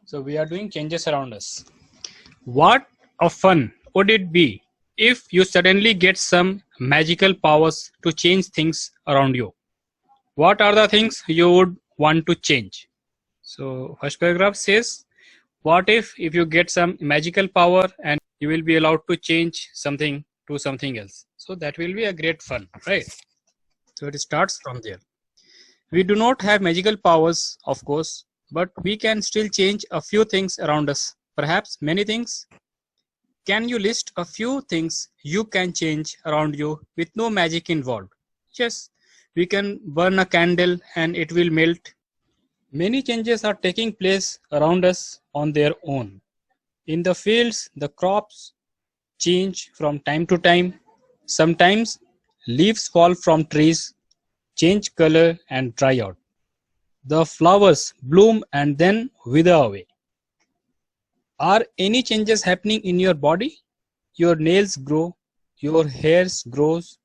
So we are doing changes around us. What a fun would it be if you suddenly get some magical powers to change things around you? What are the things you would want to change? So first paragraph says, what if you get some magical power and you will be allowed to change something to something else? So that will be a great fun, right? So it starts from there. We do not have magical powers, of course, but we can still change a few things around us, perhaps many things. Can you list a few things you can change around you with no magic involved? Yes, we can burn a candle and it will melt. Many changes are taking place around us on their own. In the fields, the crops change from time to time. Sometimes leaves fall from trees, change color and dry out. The flowers bloom and then wither away. Are any changes happening in your body? Your nails grow, your hairs grows,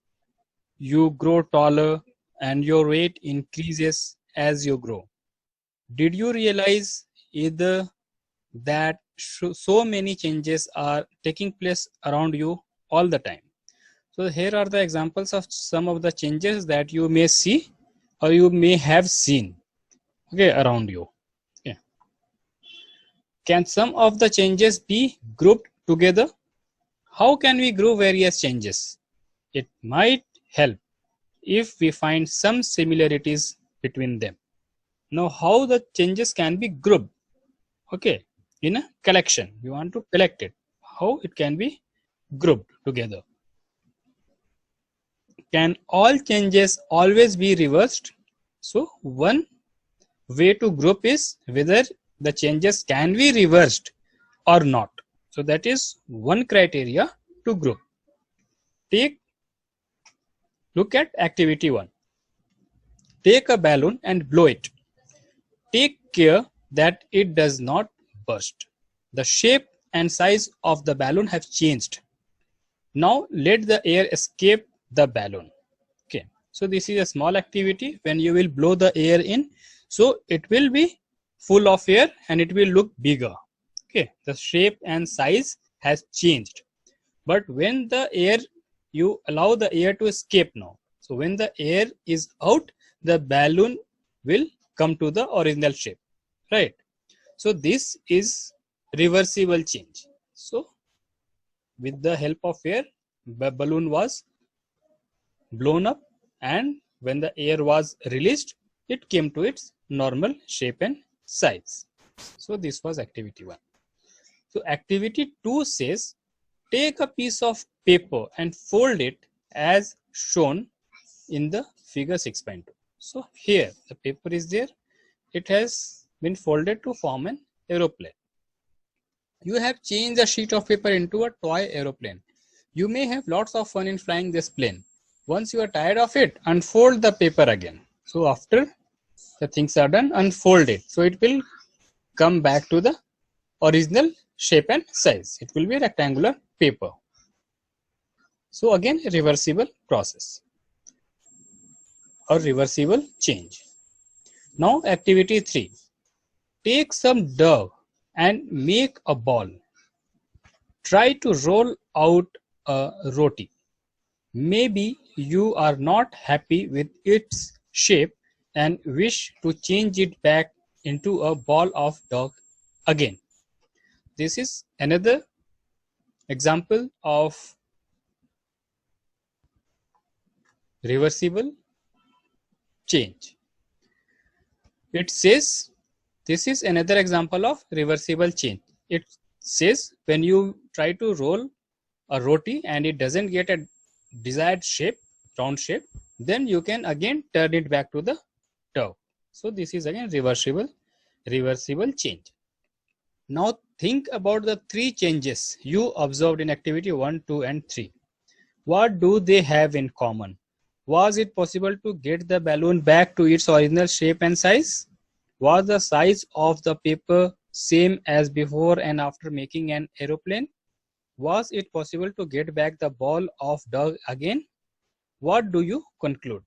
you grow taller, and your weight increases as you grow. Did you realize either that so many changes are taking place around you all the time? So here are the examples of some of the changes that you may see or you may have seen, okay, around you. Okay. Can some of the changes be grouped together? How can we group various changes? It might help if we find some similarities between them. Now, how the changes can be grouped? Okay, in a collection, we want to collect it. How it can be grouped together? Can all changes always be reversed? So, one way to group is whether the changes can be reversed or not. So, that is one criteria to group. Look at activity 1. Take a balloon and blow it. Take care that it does not burst. The shape and size of the balloon have changed. Now let the air escape the balloon. Okay, so this is a small activity. When you will blow the air in, so it will be full of air and it will look bigger. Okay, the shape and size has changed. But when the air, you allow the air to escape now. So when the air is out, the balloon will come to the original shape, right? So this is reversible change. So with the help of air, the balloon was blown up, and when the air was released, it came to its normal shape and size. So this was activity 1. So activity 2 says, take a piece of paper and fold it as shown in the figure 6.2. So here the paper is there. It has been folded to form an aeroplane. You have changed a sheet of paper into a toy aeroplane. You may have lots of fun in flying this plane. Once you are tired of it, unfold the paper again. So after the things are done, unfold it. So it will come back to the original shape and size. It will be rectangular paper. So again, reversible process or reversible change. Now activity 3. Take some dough and make a ball. Try to roll out a roti. Maybe you are not happy with its shape and wish to change it back into a ball of dough again. This is another example of reversible change. It says, this is another example of reversible change. It says when you try to roll a roti and it doesn't get a desired shape, round shape, then you can again turn it back to the dough. So this is again reversible change. Now think about the 3 changes you observed in activity 1, 2 and 3. What do they have in common? Was it possible to get the balloon back to its original shape and size? Was the size of the paper same as before and after making an aeroplane? Was it possible to get back the ball of dough again? What do you conclude?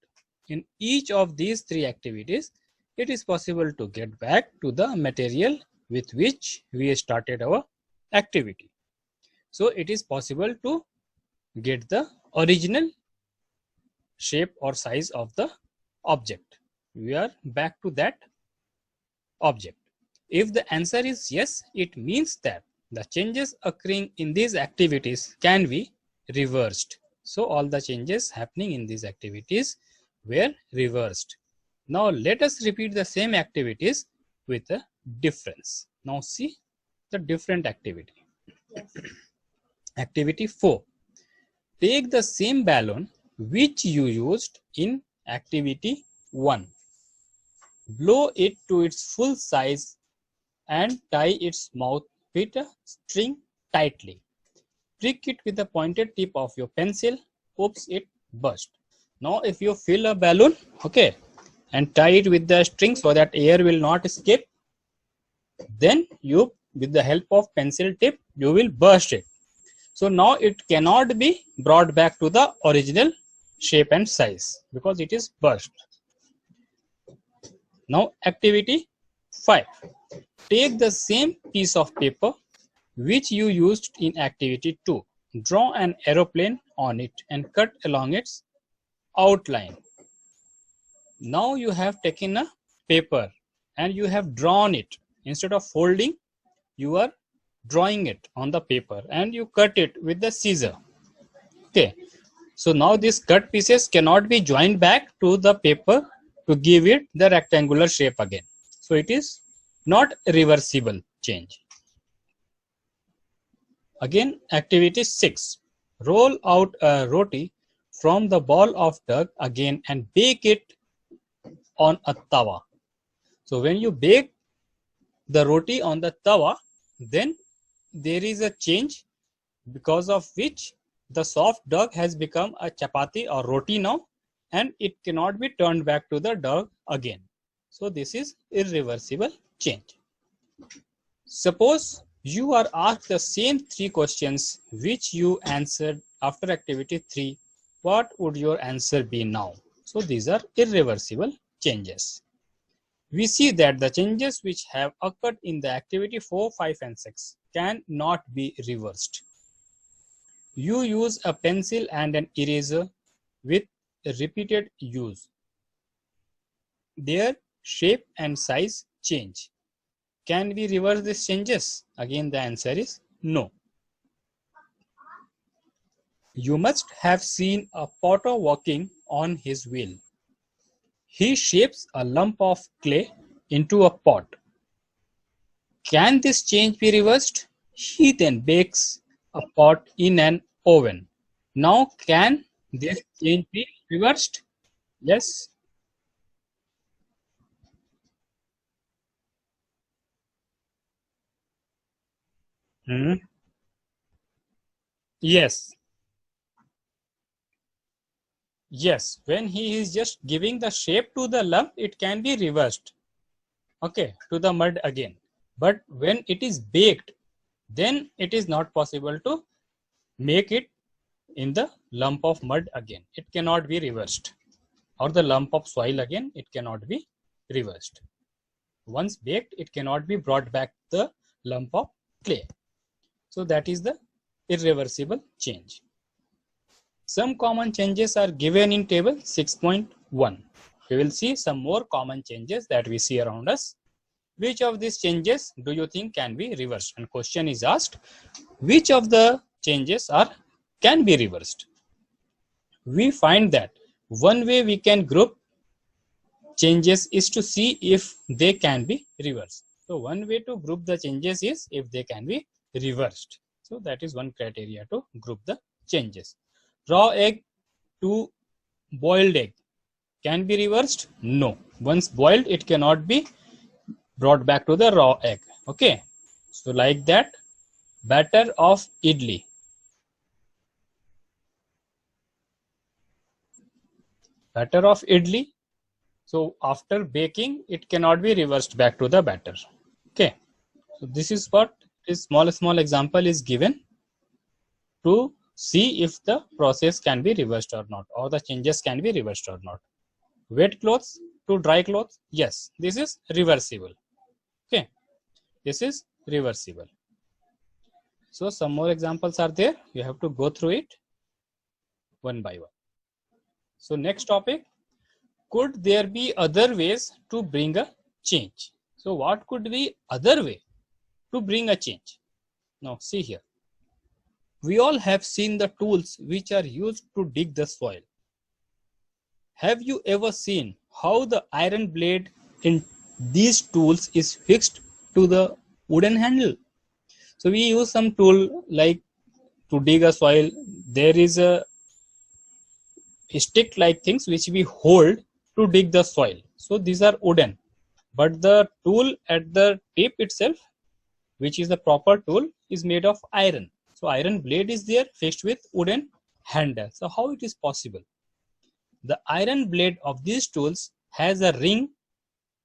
In each of these 3 activities, it is possible to get back to the material with which we started our activity. So it is possible to get the original shape or size of the object. We are back to that object. If the answer is yes, it means that the changes occurring in these activities can be reversed. So all the changes happening in these activities were reversed. Now let us repeat the same activities with a difference. Now see the different activity. Activity 4. Take the same balloon which you used in activity 1. Blow it to its full size and tie its mouth with a string tightly. Prick it with the pointed tip of your pencil. Oops, it burst. Now if you fill a balloon, okay, and tie it with the string so that air will not escape, then you, with the help of pencil tip, you will burst it. So now it cannot be brought back to the original shape and size because it is burst. Now activity 5. Take the same piece of paper which you used in activity 2. Draw an aeroplane on it and cut along its outline. Now you have taken a paper and you have drawn it. Instead of folding, you are drawing it on the paper and you cut it with the scissor. Okay. So now these cut pieces cannot be joined back to the paper to give it the rectangular shape again. So it is not a reversible change. Again, activity 6. Roll out a roti from the ball of dough again and bake it on a tawa. So when you bake the roti on the tawa, then there is a change because of which the soft dough has become a chapati or roti now, and it cannot be turned back to the dough again. So this is irreversible change. Suppose you are asked the same 3 questions which you answered after activity 3. What would your answer be now? So these are irreversible changes. We see that the changes which have occurred in the activity 4, 5 and 6 cannot be reversed. You use a pencil and an eraser with repeated use. Their shape and size change. Can we reverse these changes? Again, the answer is no. You must have seen a potter walking on his wheel. He shapes a lump of clay into a pot. Can this change be reversed? He then bakes a pot in an oven. Now, can this change be reversed? Yes. Yes. Yes. When he is just giving the shape to the lump, it can be reversed. Okay, to the mud again. But when it is baked, then it is not possible to make it in the lump of mud again. It cannot be reversed. Or the lump of soil again, it cannot be reversed. Once baked, it cannot be brought back the lump of clay. So that is the irreversible change. Some common changes are given in table 6.1. We will see some more common changes that we see around us. Which of these changes do you think can be reversed? And question is asked, which of the changes can be reversed? We find that one way we can group changes is to see if they can be reversed. So one way to group the changes is if they can be reversed. So that is one criteria to group the changes. Raw egg to boiled egg can be reversed? No. Once boiled, it cannot be brought back to the raw egg. Okay. So like that, batter of idli. Batter of idli. So after baking, it cannot be reversed back to the batter. Okay. So this is what this small example is given to see if the process can be reversed or not, or the changes can be reversed or not. Wet clothes to dry clothes. Yes, this is reversible. Okay. This is reversible. So some more examples are there. You have to go through it one by one. So next topic, could there be other ways to bring a change? So what could be other way to bring a change? Now see here. We all have seen the tools which are used to dig the soil. Have you ever seen how the iron blade in these tools is fixed to the wooden handle? So we use some tool like to dig a soil. There is a stick like things which we hold to dig the soil. So these are wooden, but the tool at the tip itself, which is the proper tool, is made of iron. So iron blade is there fixed with wooden handle. So how it is possible? The iron blade of these tools has a ring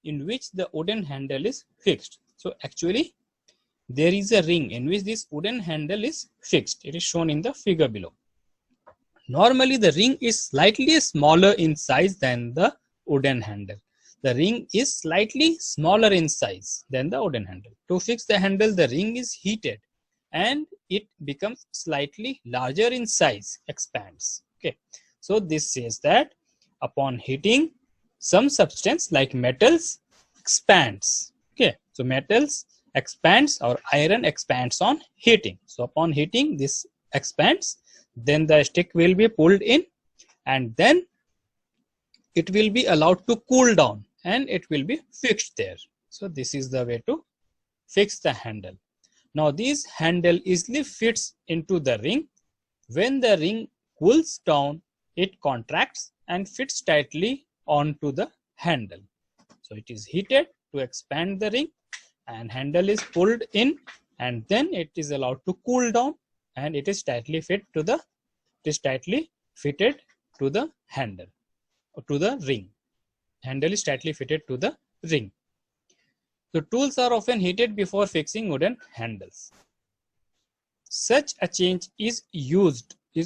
in which the wooden handle is fixed. So actually there is a ring in which this wooden handle is fixed. It is shown in the figure below. Normally the ring is slightly smaller in size than the wooden handle. The ring is slightly smaller in size than the wooden handle. To fix the handle, the ring is heated and it becomes slightly larger in size, expands. Okay. So this says that upon heating, some substance like metals expands. Okay. So metals expands or iron expands on heating. So upon heating, this expands. Then the stick will be pulled in and then it will be allowed to cool down and it will be fixed there. So this is the way to fix the handle. Now this handle easily fits into the ring. When the ring cools down, it contracts and fits tightly onto the handle. So it is heated to expand the ring and handle is pulled in and then it is allowed to cool down and it is tightly fitted to the handle or to the ring. Handle is tightly fitted to the ring. So tools are often heated before fixing wooden handles. Such a change is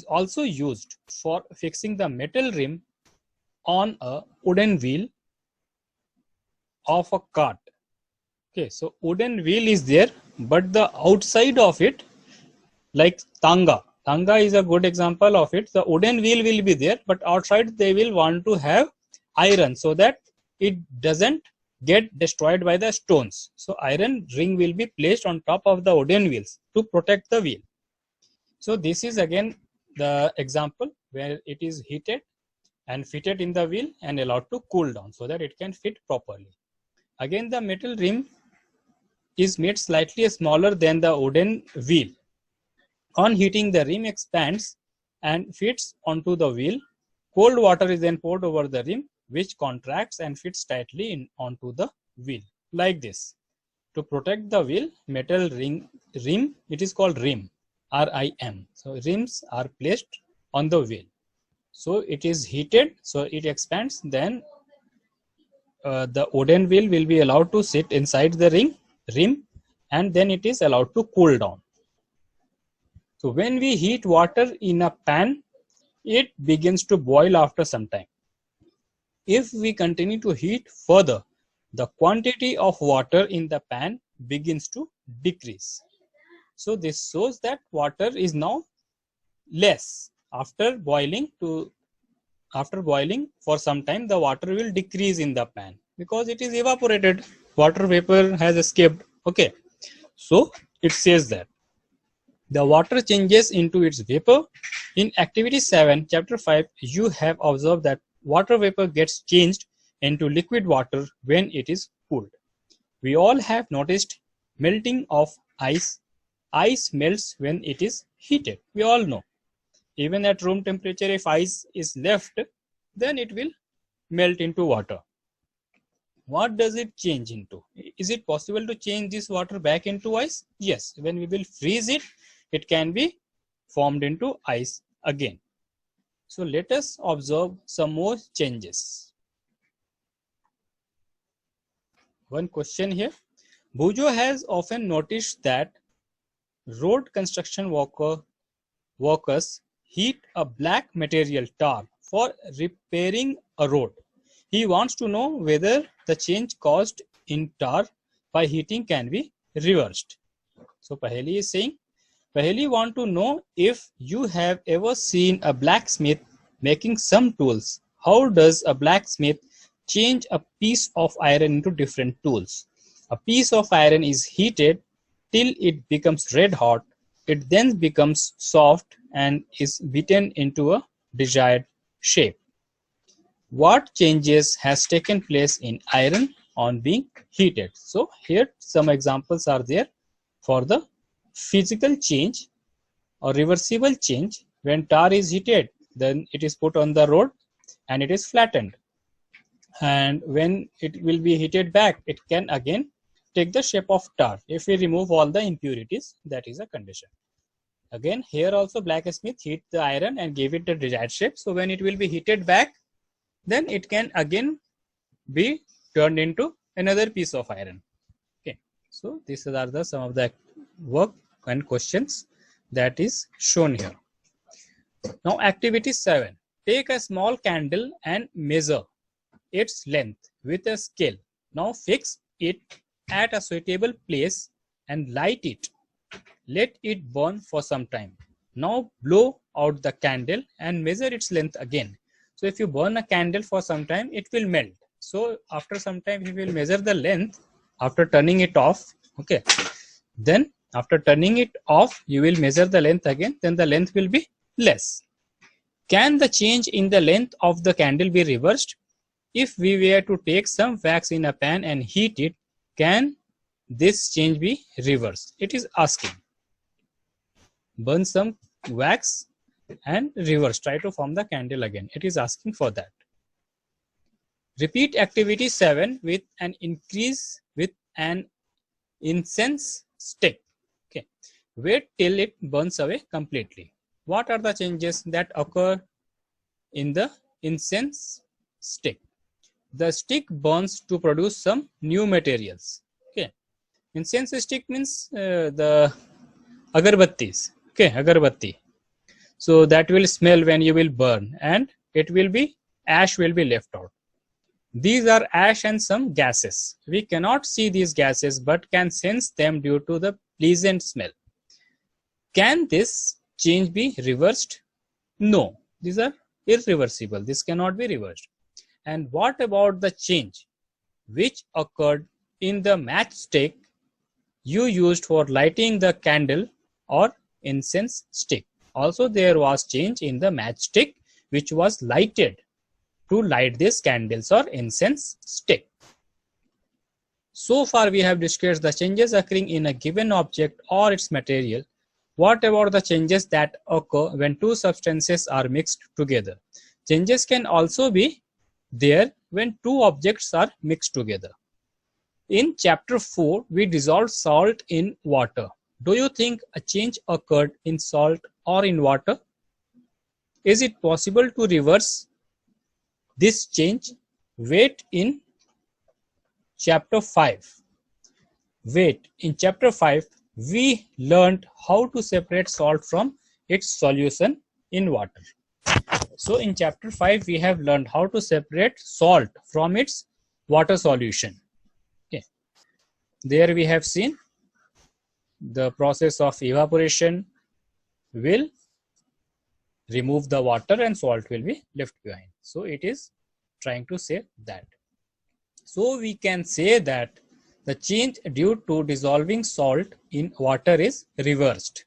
also used for fixing the metal rim on a wooden wheel of a cart. Okay, so wooden wheel is there, but the outside of it, like tanga is a good example of it. The wooden wheel will be there, but outside they will want to have iron so that it doesn't get destroyed by the stones. So iron ring will be placed on top of the wooden wheels to protect the wheel. So this is again the example where it is heated and fitted in the wheel and allowed to cool down so that it can fit properly. Again, the metal rim is made slightly smaller than the wooden wheel. On heating, the rim expands and fits onto the wheel. Cold water is then poured over the rim, which contracts and fits tightly onto the wheel, like this. To protect the wheel, metal rim, it is called rim, R-I-M. So rims are placed on the wheel. So it is heated, so it expands, then the wooden wheel will be allowed to sit inside the rim, and then it is allowed to cool down. So when we heat water in a pan, it begins to boil after some time. If we continue to heat further, the quantity of water in the pan begins to decrease. So this shows that water is now less. After boiling for some time, the water will decrease in the pan because it is evaporated. Water vapor has escaped. Okay. So it says that the water changes into its vapor. In activity 7, chapter 5, you have observed that water vapor gets changed into liquid water when it is cooled. We all have noticed melting of ice. Ice melts when it is heated. We all know. Even at room temperature, if ice is left, then it will melt into water. What does it change into? Is it possible to change this water back into ice? Yes. When we will freeze it, it can be formed into ice again. So let us observe some more changes. One question here. Bhujo has often noticed that road construction workers heat a black material, tar, for repairing a road. He wants to know whether the change caused in tar by heating can be reversed. So Paheli is saying, Paheli want to know if you have ever seen a blacksmith making some tools. How does a blacksmith change a piece of iron into different tools? A piece of iron is heated till it becomes red hot. It then becomes soft and is beaten into a desired shape. What changes has taken place in iron on being heated? So here some examples are there for the physical change or reversible change. When tar is heated, then it is put on the rod and it is flattened. And when it will be heated back, it can again take the shape of tar. If we remove all the impurities, that is a condition. Again, here also blacksmith heat the iron and give it the desired shape. So when it will be heated back, then it can again be turned into another piece of iron. Okay, so these are the some of the work and questions that is shown here. Now activity 7. Take a small candle and measure its length with a scale. Now fix it at a suitable place and light it. Let it burn for some time. Now blow out the candle and measure its length again. So if you burn a candle for some time, it will melt. So after some time, you will measure the length after turning it off. Okay. Then after turning it off, you will measure the length again. Then the length will be less. Can the change in the length of the candle be reversed? If we were to take some wax in a pan and heat it, can this change be reversed? It is asking. Burn some wax and reverse, try to form the candle again. It is asking for that. Repeat activity 7 with an increase with an incense stick. Okay, wait till it burns away completely. What are the changes that occur in the incense stick? The stick burns to produce some new materials. Okay, incense stick means the agarbattis. Okay, agarbatti. So that will smell when you will burn, and it will be ash will be left out. These are ash and some gases. We cannot see these gases but can sense them due to the pleasant smell. Can this change be reversed? No, these are irreversible. This cannot be reversed. And what about the change which occurred in the matchstick you used for lighting the candle or incense stick? Also, there was change in the matchstick which was lighted to light these candles or incense stick. So far, we have discussed the changes occurring in a given object or its material. What about the changes that occur when two substances are mixed together? Changes can also be there when two objects are mixed together. In chapter 4, we dissolved salt in water. Do you think a change occurred in salt or in water? Is it possible to reverse this change? Wait in chapter 5. Wait, in chapter 5, we learned how to separate salt from its solution in water. So in chapter 5, we have learned how to separate salt from its water solution. Okay. There we have seen the process of evaporation will remove the water and salt will be left behind. So it is trying to say that. So we can say that the change due to dissolving salt in water is reversed.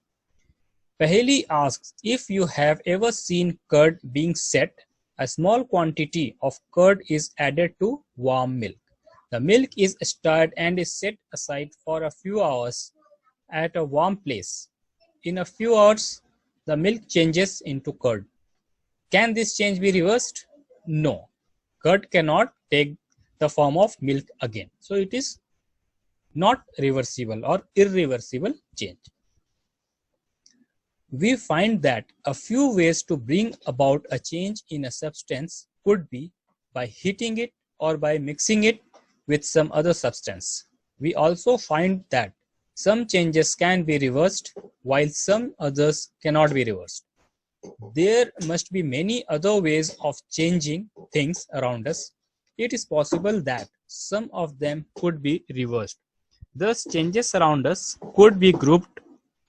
Paheli asks, if you have ever seen curd being set, a small quantity of curd is added to warm milk. The milk is stirred and is set aside for a few hours at a warm place. In a few hours, the milk changes into curd. Can this change be reversed? No. Curd cannot take the form of milk again. So it is not reversible or irreversible change. We find that a few ways to bring about a change in a substance could be by heating it or by mixing it with some other substance. We also find that some changes can be reversed while some others cannot be reversed. There must be many other ways of changing things around us. It is possible that some of them could be reversed. Thus, changes around us could be grouped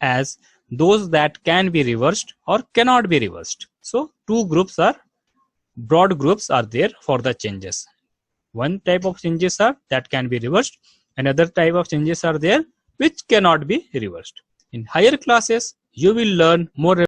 as those that can be reversed or cannot be reversed. So, broad groups are there for the changes. One type of changes are that can be reversed, another type of changes are there which cannot be reversed. In higher classes, you will learn more